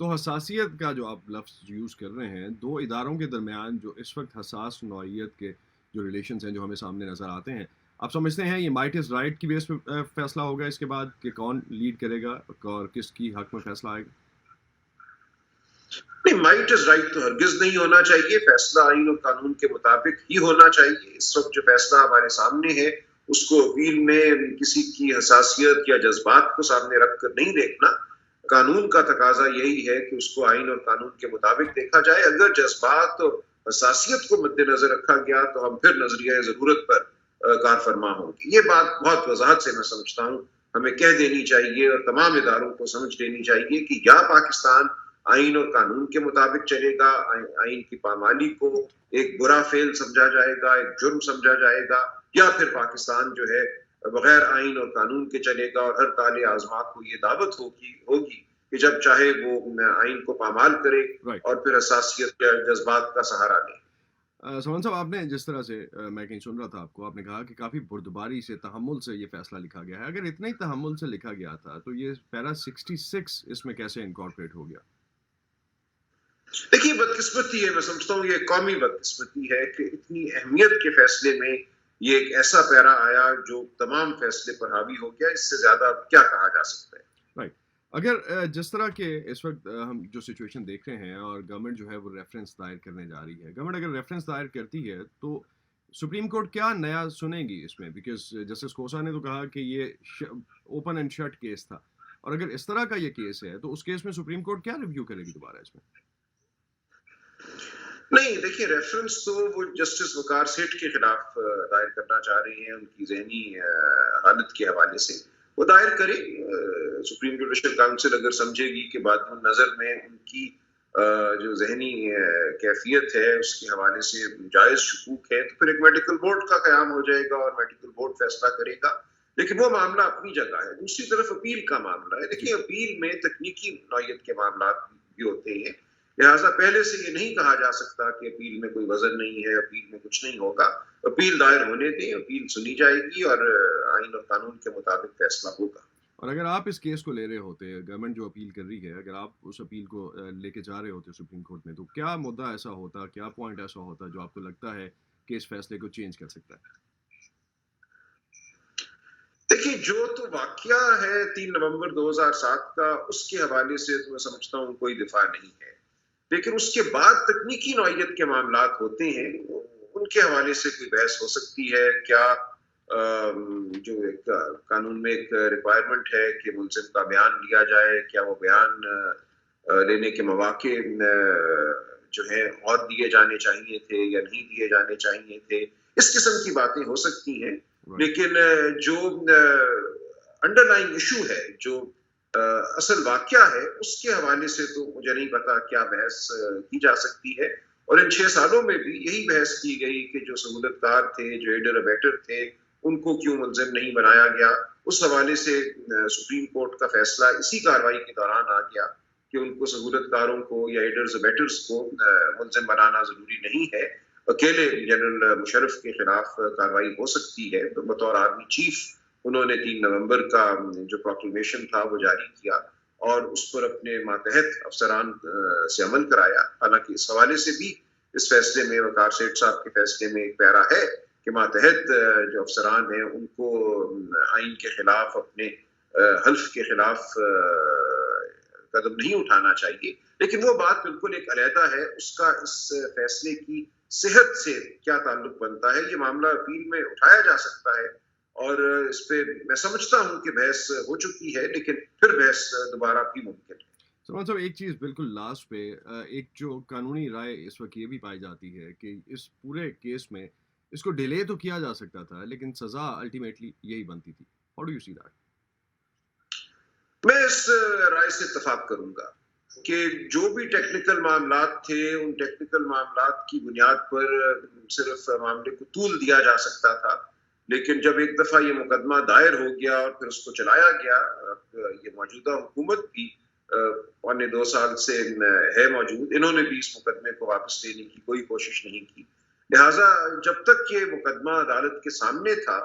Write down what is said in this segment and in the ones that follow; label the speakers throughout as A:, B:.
A: تو حساسیت کا جو آپ لفظ یوز کر رہے ہیں، دو اداروں کے درمیان جو اس وقت حساس نوعیت کے جو ریلیشنز ہیں جو ہمیں سامنے نظر آتے ہیں، آپ سمجھتے ہیں یہ مائٹ از رائٹ کی بیس پہ فیصلہ ہوگا اس کے بعد کہ کون لیڈ کرے گا اور کس کی حق میں فیصلہ آئے گا؟
B: نہیں، مائٹ از رائٹ تو ہرگز نہیں ہونا چاہیے. فیصلہ آئین اور قانون کے مطابق ہی ہونا چاہیے. اس وقت جو فیصلہ ہمارے سامنے ہے اس کو اپیل میں کسی کی حساسیت یا جذبات کو سامنے رکھ کر نہیں دیکھنا. قانون کا تقاضا یہی ہے کہ اس کو آئین اور قانون کے مطابق دیکھا جائے. اگر جذبات اور حساسیت کو مد نظر رکھا گیا تو ہم پھر نظریہ ضرورت پر کار فرما ہوں گے. یہ بات بہت وضاحت سے میں سمجھتا ہوں ہمیں کہہ دینی چاہیے اور تمام اداروں کو سمجھ لینی چاہیے کہ یا پاکستان آئین اور قانون کے مطابق چلے گا، آئین کی پامالی کو ایک برا فعل سمجھا جائے گا، ایک جرم سمجھا جائے گا، یا پھر پاکستان جو ہے بغیر آئین اور قانون کے چلے گا اور ہر طالع آزما کو یہ دعوت ہوگی کہ جب چاہے وہ آئین کو پامال کرے اور پھر حساسیت یا جذبات کا سہارا لے.
A: سمن صاحب، آپ نے جس طرح سے میں کہیں سن رہا تھا آپ نے کہا کہ کافی بردباری سے، تحمل سے یہ فیصلہ لکھا گیا ہے. اگر اتنا ہی تحمل سے لکھا گیا تھا تو یہ پیرا 66 اس میں کیسے انکارپوریٹ ہو گیا؟
B: دیکھیے، بدقسمتی ہے، میں سمجھتا ہوں یہ قومی بدقسمتی ہے کہ اتنی اہمیت کے فیصلے میں یہ ایک ایسا پیرا آیا جو تمام فیصلے پر حاوی ہو گیا. اس سے زیادہ کیا کہا جا سکتا ہے؟
A: رائٹ. اگر جس طرح کے اس وقت ہم جو سچویشن دیکھ رہے ہیں اور گورنمنٹ جو ہے وہ ریفرنس دائر کرنے جا رہی ہے، گورنمنٹ اگر ریفرنس دائر کرتی ہے تو سپریم کورٹ کیا نیا سنے گی اس میں؟ بیکاز جسٹس کوسا نے تو کہا کہ یہ اوپن اینڈ شٹ کیس تھا، اور اگر اس طرح کا یہ کیس ہے تو اس کیس میں سپریم کورٹ کیا ریویو کرے گی دوبارہ اس میں؟
B: نہیں، دیکھیے، ریفرنس تو وہ جسٹس وقار سیٹھ کے خلاف دائر کرنا چاہ رہی ہیں. ان کی ذہنی حالت کے حوالے سے وہ دائر کرے. سپریم جوڈیشل کاؤنسل اگر سمجھے گی کہ بعد نظر میں ان کی جو ذہنی کیفیت ہے اس کے حوالے سے جائز شکوک ہے تو پھر ایک میڈیکل بورڈ کا قیام ہو جائے گا اور میڈیکل بورڈ فیصلہ کرے گا. لیکن وہ معاملہ اپنی جگہ ہے. دوسری طرف اپیل کا معاملہ ہے. دیکھیے، اپیل میں تکنیکی نوعیت کے معاملات بھی ہوتے ہیں، لہٰذا پہلے سے یہ نہیں کہا جا سکتا کہ اپیل میں کوئی وزن نہیں ہے، اپیل میں کچھ نہیں ہوگا. اپیل دائر ہونے دیں، اپیل سنی جائے گی اور آئین اور قانون کے مطابق فیصلہ ہوگا.
A: اور اگر آپ اس کیس کو لے رہے ہوتے، گورنمنٹ جو اپیل کر رہی ہے، اگر آپ اس اپیل کو لے کے جا رہے ہوتے سپریم کورٹ میں، تو کیا مدعا ایسا ہوتا، کیا پوائنٹ ایسا ہوتا جو آپ کو لگتا ہے کہ اس فیصلے کو چینج کر سکتا ہے؟
B: دیکھیے، جو تو واقعہ ہے 3 نومبر 2007 کا، اس کے حوالے سے تو میں سمجھتا ہوں کوئی دفاع نہیں ہے. لیکن اس کے بعد تکنیکی نوعیت کے معاملات ہوتے ہیں، ان کے حوالے سے کوئی بحث ہو سکتی ہے. کیا جو ایک قانون میں ایک ریکوائرمنٹ ہے کہ ملزم کا بیان لیا جائے، کیا وہ بیان لینے کے مواقع جو ہیں اور دیے جانے چاہیے تھے یا نہیں دیے جانے چاہیے تھے، اس قسم کی باتیں ہو سکتی ہیں. لیکن جو انڈر لائن ایشو ہے، جو اصل واقعہ ہے، اس کے حوالے سے تو مجھے نہیں پتا کیا بحث کی جا سکتی ہے. اور ان 6 سالوں میں بھی یہی بحث کی گئی کہ جو سہولت کار تھے، جو ایڈر ابیٹر تھے، ان کو کیوں ملزم نہیں بنایا گیا. اس حوالے سے سپریم کورٹ کا فیصلہ اسی کارروائی کے دوران آ گیا کہ ان کو سہولت کاروں کو یا ایڈرز ابیٹرز کو ملزم بنانا ضروری نہیں ہے. اکیلے جنرل مشرف کے خلاف کارروائی ہو سکتی ہے. بطور آرمی چیف انہوں نے 3 نومبر کا جو پروکلیمیشن تھا وہ جاری کیا اور اس پر اپنے ماتحت افسران سے عمل کرایا. حالانکہ اس حوالے سے بھی اس فیصلے میں، وقار سیٹھ صاحب کے فیصلے میں ایک پیرا ہے کہ ماتحت جو افسران ہیں ان کو آئین کے خلاف، اپنے حلف کے خلاف قدم نہیں اٹھانا چاہیے. لیکن وہ بات بالکل ایک علیحدہ ہے. اس کا اس فیصلے کی صحت سے کیا تعلق بنتا ہے، یہ معاملہ اپیل میں اٹھایا جا سکتا ہے اور اس پہ میں سمجھتا ہوں کہ بحث ہو چکی ہے، لیکن پھر بحث دوبارہ بھی ممکن ہے.
A: سلمان صاحب، ایک چیز بالکل لاسٹ پہ، ایک جو قانونی رائے اس وقت یہ بھی پائی جاتی ہے کہ اس پورے کیس میں اس کو ڈیلے تو کیا جا سکتا تھا لیکن سزا الٹیمیٹلی یہی بنتی تھی. How do you see that?
B: میں اس رائے سے اتفاق کروں گا کہ جو بھی ٹیکنیکل معاملات تھے، ان ٹیکنیکل معاملات کی بنیاد پر صرف معاملے کو طول دیا جا سکتا تھا. لیکن جب ایک دفعہ یہ مقدمہ دائر ہو گیا اور پھر اس کو چلایا گیا، یہ موجودہ حکومت بھی 1.25 سال سے ہے موجود، انہوں نے بھی اس مقدمے کو واپس لینے کی کوئی کوشش نہیں کی. لہٰذا جب تک یہ مقدمہ عدالت کے سامنے تھا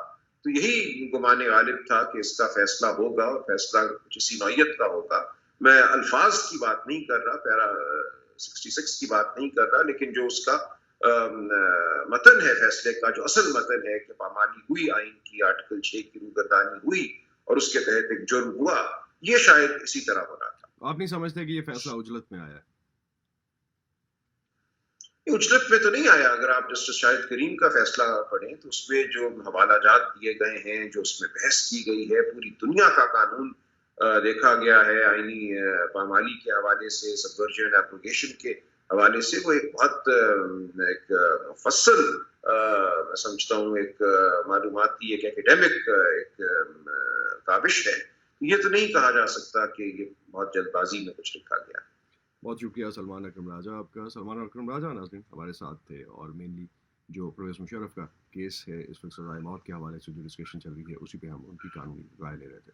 B: تو یہی گمان غالب تھا کہ اس کا فیصلہ ہوگا اور فیصلہ کچھ اسی نوعیت کا ہوگا. میں الفاظ کی بات نہیں کر رہا، پیرا 66 کی بات نہیں کر رہا، لیکن جو اس کا متن ہے فیصلے کا، جو اصل متن ہے کہ پامالی ہوئی آئین کی، آرٹیکل 6 کی روگردانی ہوئی اور اس کے تحت ایک جرم ہوا، یہ شاید اسی طرح ہونا تھا.
A: آپ نہیں سمجھتے کہ یہ فیصلہ اجلت میں آیا ہے؟
B: اجلت میں تو نہیں آیا. اگر آپ جسٹس شاہد کریم کا فیصلہ پڑھیں تو اس میں جو حوالہ جات دیے گئے ہیں، جو اس میں بحث کی گئی ہے، پوری دنیا کا قانون دیکھا گیا ہے آئینی پامالی کے حوالے سے، سبورجن ایپلیکیشن کے حوالے سے، وہ ایک بہت ایک مفصل میں سمجھتا ہوں ایک معلوماتی ایک ایکیڈیمک ایک کاوش ہے. یہ تو نہیں کہا جا سکتا کہ یہ بہت جلد بازی میں کچھ لکھا گیا.
A: بہت شکریہ سلمان اکرم راجہ آپ کا. سلمان اکرم راجہ ناظرین ہمارے ساتھ تھے، اور مینلی جو پرویز مشرف کا کیس ہے اس وقت سزائے موت کے حوالے سے جو ڈسکشن چل رہی ہے اسی پہ ہم ان کی قانونی رائے لے رہے تھے.